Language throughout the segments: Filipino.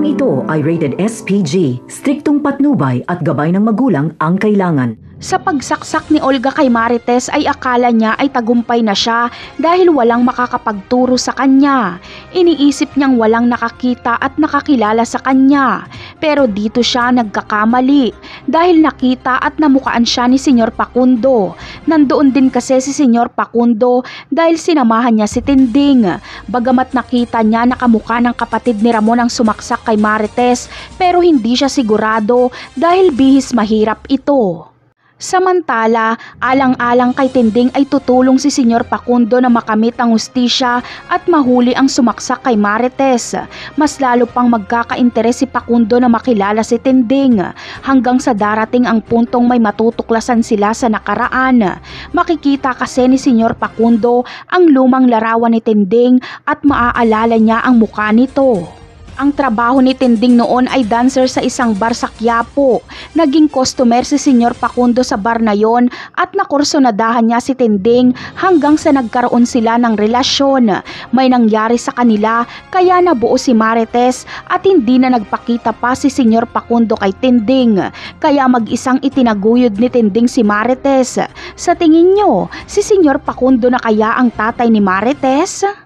Programang ito ay rated SPG, striktong patnubay at gabay ng magulang ang kailangan. Sa pagsaksak ni Olga kay Marites ay akala niya ay tagumpay na siya dahil walang makakapagturo sa kanya. Iniisip niyang walang nakakita at nakakilala sa kanya. Pero dito siya nagkakamali dahil nakita at namukaan siya ni Senyor Pakundo. Nandoon din kasi si Senyor Pakundo dahil sinamahan niya si Tinding. Bagamat nakita niya nakamukha ng kapatid ni Ramon ang sumaksak kay Marites, pero hindi siya sigurado dahil bihis mahirap ito. Samantala, alang-alang kay Tinding ay tutulong si Senyor Pakundo na makamit ang hustisya at mahuli ang sumaksak kay Marites. Mas lalo pang magkakainteres si Pakundo na makilala si Tinding hanggang sa darating ang puntong may matutuklasan sila sa nakaraan. Makikita kasi ni Senyor Pakundo ang lumang larawan ni Tinding at maaalala niya ang mukha nito. Ang trabaho ni Tinding noon ay dancer sa isang bar sa Quiapo. Naging customer si Senyor Pakundo sa bar na yon at nakursonadahan niya si Tinding hanggang sa nagkaroon sila ng relasyon. May nangyari sa kanila kaya nabuo si Marites at hindi na nagpakita pa si Senyor Pakundo kay Tinding. Kaya mag-isang itinaguyod ni Tinding si Marites. Sa tingin nyo, si Senyor Pakundo na kaya ang tatay ni Marites?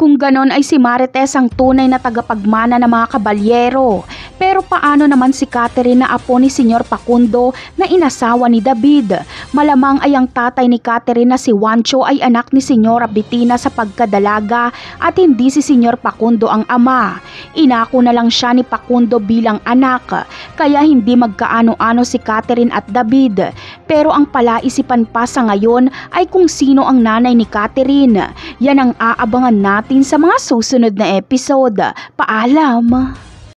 Kung ganon ay si Marites ang tunay na tagapagmana ng mga kabalyero. Pero paano naman si Catherine na apo ni Senyor Pakundo na inasawa ni David? Malamang ay ang tatay ni Catherine na si Juancho ay anak ni Senyora Bettina sa pagkadalaga at hindi si Senyor Pakundo ang ama. Inako na lang siya ni Pakundo bilang anak, kaya hindi magkaano-ano si Catherine at David. Pero ang palaisipan pa sa ngayon ay kung sino ang nanay ni Catherine. Yan ang aabangan natin sa mga susunod na episode. Paalam!